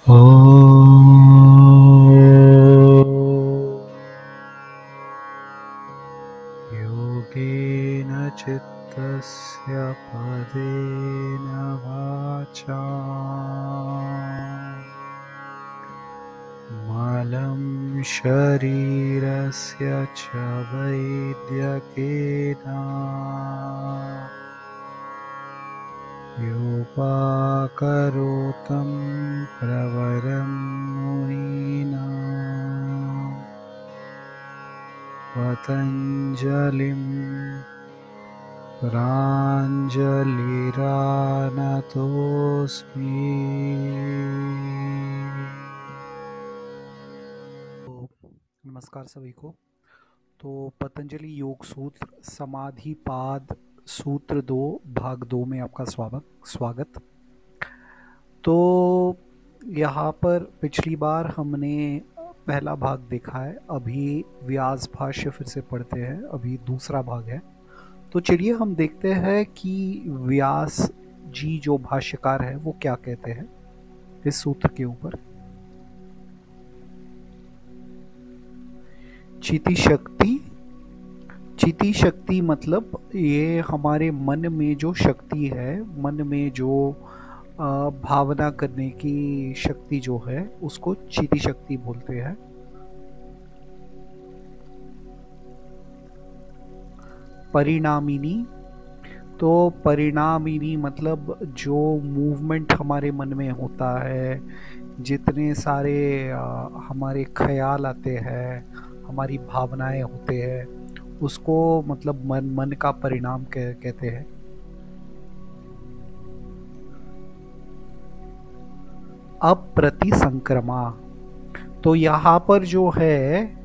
योगेन चित्तस्य पदेन वाचा मलं शरीरस्य च वैद्यकेन योपाकरोतं प्रवरं मुनिना पतञ्जलिं प्राञ्जलिरानतोऽस्मि। नमस्कार सभी को। तो पतंजलि योग सूत्र समाधिपाद सूत्र 2 भाग 2 में आपका स्वागत। तो यहाँ पर पिछली बार हमने पहला भाग देखा है, अभी व्यास भाष्य फिर से पढ़ते हैं, अभी दूसरा भाग है। तो चलिए हम देखते हैं कि व्यास जी जो भाष्यकार है वो क्या कहते हैं इस सूत्र के ऊपर। चिति शक्ति मतलब ये हमारे मन में जो शक्ति है, मन में जो भावना करने की शक्ति जो है उसको चिति शक्ति बोलते हैं। परिणामिनी, तो परिणामिनी मतलब जो मूवमेंट हमारे मन में होता है, जितने सारे हमारे ख्याल आते हैं, हमारी भावनाएं होते हैं, उसको मतलब मन का परिणाम कहते हैं। अप्रतिसंक्रमा, तो यहाँ पर जो है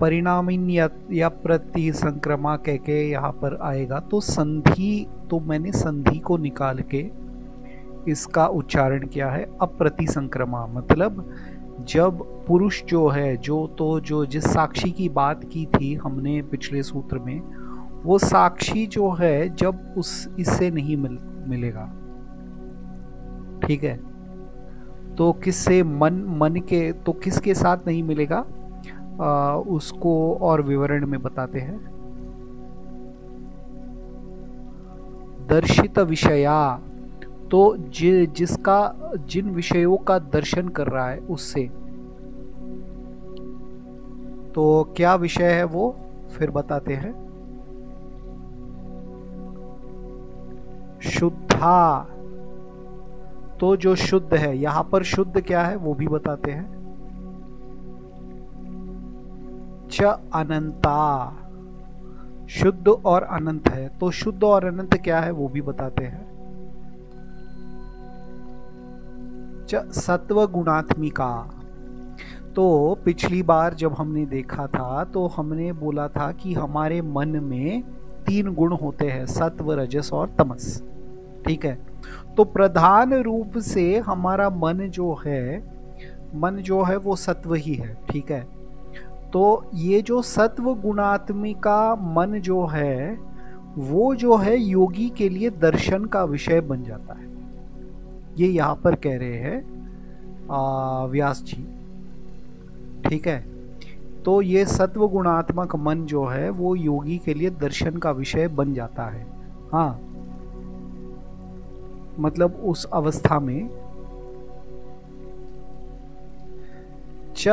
परिणामीन या प्रतिसंक्रमा कह के यहाँ पर आएगा। तो संधि, तो मैंने संधि को निकाल के इसका उच्चारण किया है अप्रतिसंक्रमा, मतलब जब पुरुष जो है जो जिस साक्षी की बात की थी हमने पिछले सूत्र में, वो साक्षी जो है जब इससे नहीं मिलेगा, ठीक है। तो किससे? मन के, तो किसके साथ नहीं मिलेगा उसको और विवरण में बताते हैं। दर्शित विषया, तो जिसका जिन विषयों का दर्शन कर रहा है उससे, तो क्या विषय है वो फिर बताते हैं। शुद्धा, तो जो शुद्ध है, यहां पर शुद्ध क्या है वो भी बताते हैं। च अनंता, शुद्ध और अनंत है, तो शुद्ध और अनंत क्या है वो भी बताते हैं। च सत्व गुणात्मिका, तो पिछली बार जब हमने देखा था तो हमने बोला था कि हमारे मन में 3 गुण होते हैं, सत्व, रजस और तमस, ठीक है। तो प्रधान रूप से हमारा मन जो है वो सत्व ही है, ठीक है। तो ये जो सत्व गुणात्मिका मन जो है वो जो है योगी के लिए दर्शन का विषय बन जाता है, ये यहाँ पर कह रहे हैं व्यास जी, ठीक है। तो ये सत्व गुणात्मक मन जो है वो योगी के लिए दर्शन का विषय बन जाता है। हाँ, मतलब उस अवस्था में च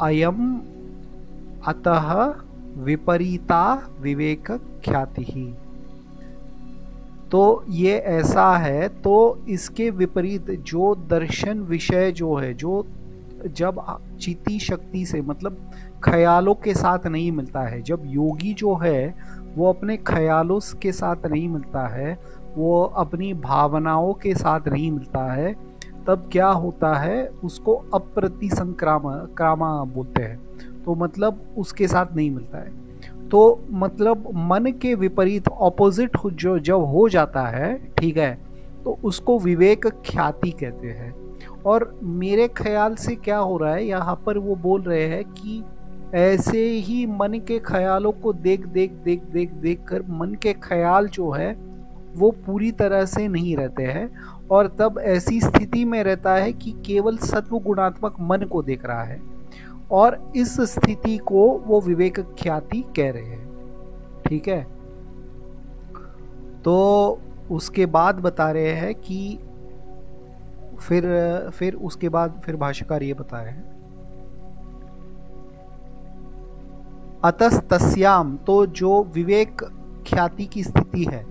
अयम अतः विपरीता विवेक ख्याति ही, तो ये ऐसा है, तो इसके विपरीत जो दर्शन विषय जो है, जो जब चिति शक्ति से मतलब ख्यालों के साथ नहीं मिलता है, जब योगी जो है वो अपने ख्यालों के साथ नहीं मिलता है, वो अपनी भावनाओं के साथ नहीं मिलता है, तब क्या होता है, उसको अप्रतिसंक्रामा बोलते हैं। तो मतलब उसके साथ नहीं मिलता है, तो मतलब मन के विपरीत ऑपोजिट जो जब हो जाता है, ठीक है, तो उसको विवेक ख्याति कहते हैं। और मेरे ख्याल से क्या हो रहा है यहाँ पर, वो बोल रहे हैं कि ऐसे ही मन के ख्यालों को देख कर मन के ख्याल जो है वो पूरी तरह से नहीं रहते हैं, और तब ऐसी स्थिति में रहता है कि केवल सत्व गुणात्मक मन को देख रहा है, और इस स्थिति को वो विवेक ख्याति कह रहे हैं। ठीक है, तो उसके बाद बता रहे हैं कि फिर उसके बाद फिर भाष्यकार ये बता रहे हैं, अतस्तस्याम, तो जो विवेक ख्याति की स्थिति है,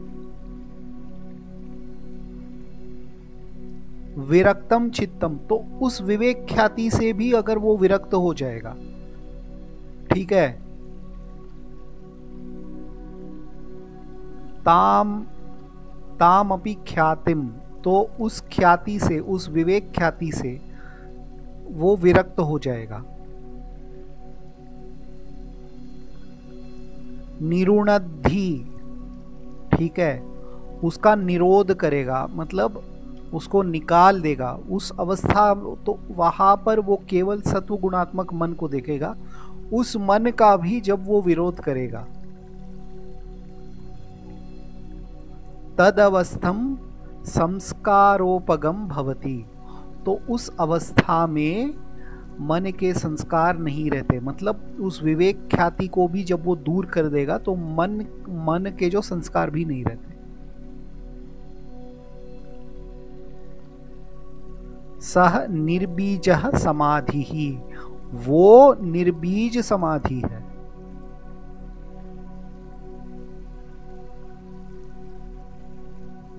विरक्तम चित्तम, तो उस विवेक ख्याति से भी अगर वो विरक्त हो जाएगा, ठीक है, ताम अपि ख्यातिम, तो उस ख्याति से, उस विवेक ख्याति से वो विरक्त हो जाएगा। निरुणद्धि, ठीक है, उसका निरोध करेगा, मतलब उसको निकाल देगा उस अवस्था, तो वहां पर वो केवल सत्व गुणात्मक मन को देखेगा, उस मन का भी जब वो विरोध करेगा, तद अवस्थम संस्कारोपगम भवति, तो उस अवस्था में मन के संस्कार नहीं रहते, मतलब उस विवेक ख्याति को भी जब वो दूर कर देगा तो मन के जो संस्कार भी नहीं रहते। सह निर्बीजः समाधि ही, वो निर्बीज समाधि है।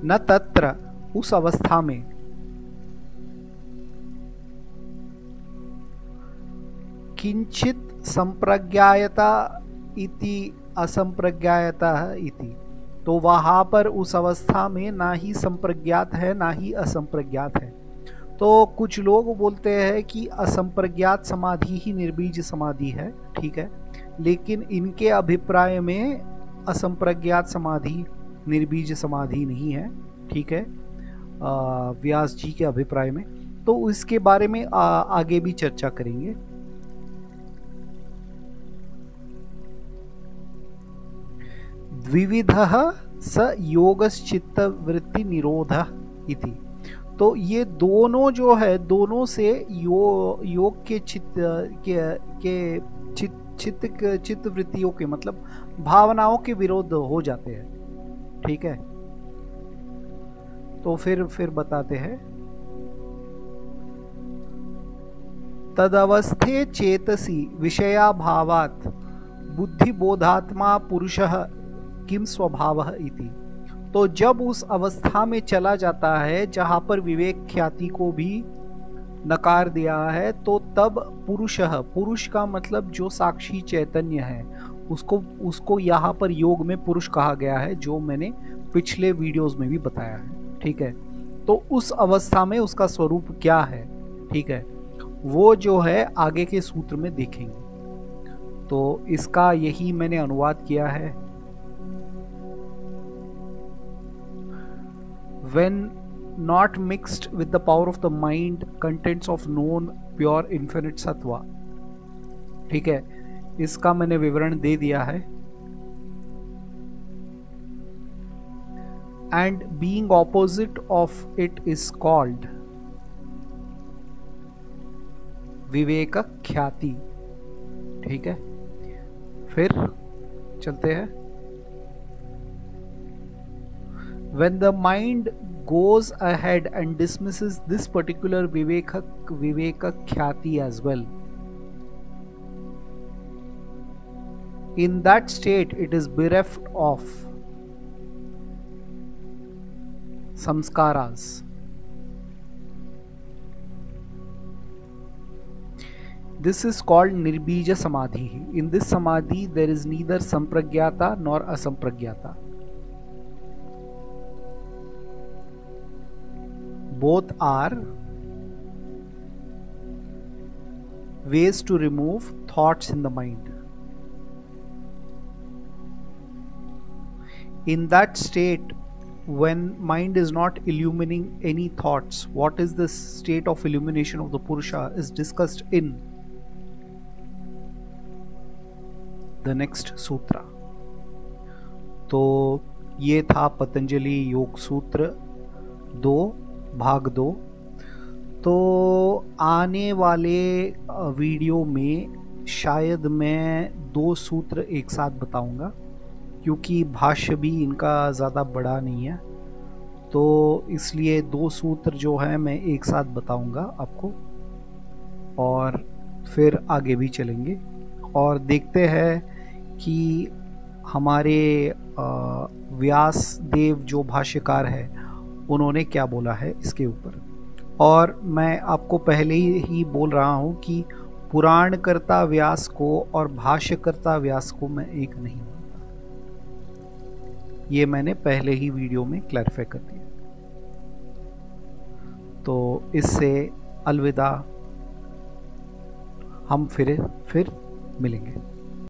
न तत्र, उस अवस्था में, किंचित संप्रज्ञायता इति असंप्रज्ञायता इति, तो वहां पर उस अवस्था में ना ही संप्रज्ञात है ना ही असंप्रज्ञात है। तो कुछ लोग बोलते हैं कि असंप्रज्ञात समाधि ही निर्बीज समाधि है, ठीक है, लेकिन इनके अभिप्राय में असंप्रज्ञात समाधि निर्बीज समाधि नहीं है, ठीक है, व्यास जी के अभिप्राय में। तो इसके बारे में आगे भी चर्चा करेंगे। द्विविधः स योगश्चित्त वृत्ति निरोधः इति, तो ये दोनों जो है, दोनों से योग के चित्त वृत्तियों के, मतलब भावनाओं के विरोध हो जाते हैं, ठीक है। तो फिर बताते हैं, तदवस्थे चेतसी विषयाभावात् बुद्धिबोधात्मा पुरुषः किम स्वभावः इति, तो जब उस अवस्था में चला जाता है जहां पर विवेक ख्याति को भी नकार दिया है, तो तब पुरुष का मतलब जो साक्षी चैतन्य है, उसको यहाँ पर योग में पुरुष कहा गया है, जो मैंने पिछले वीडियोस में भी बताया है, ठीक है। तो उस अवस्था में उसका स्वरूप क्या है, ठीक है, वो जो है आगे के सूत्र में देखेंगे। तो इसका यही मैंने अनुवाद किया है। When not mixed with the power of the mind, contents of known pure infinite sattva, ठीक है, इसका मैंने विवरण दे दिया है। And being opposite of it is called विवेक ख्याति, ठीक है। फिर चलते हैं, when the mind goes ahead and dismisses this particular viveka khyati as well, in that state it is bereft of samskaras. This is called nirbija samadhi. In this samadhi there is neither sampragyata nor asampragyata. Both are ways to remove thoughts in the mind. In that state, when mind is not illumining any thoughts, what is this state of illumination of the Purusha is discussed in the next sutra. तो ये था पतंजलि योग सूत्र 2 भाग 2। तो आने वाले video में शायद मैं 2 सूत्र एक साथ बताऊंगा, क्योंकि भाष्य भी इनका ज़्यादा बड़ा नहीं है, तो इसलिए 2 सूत्र जो है मैं एक साथ बताऊंगा आपको, और फिर आगे भी चलेंगे और देखते हैं कि हमारे व्यास देव जो भाष्यकार है उन्होंने क्या बोला है इसके ऊपर। और मैं आपको पहले ही बोल रहा हूँ कि पुराणकर्ता व्यास को और भाष्यकर्ता व्यास को मैं एक नहीं मानता, ये मैंने पहले ही वीडियो में क्लैरिफाई कर दिया। तो इससे अलविदा, हम फिर मिलेंगे।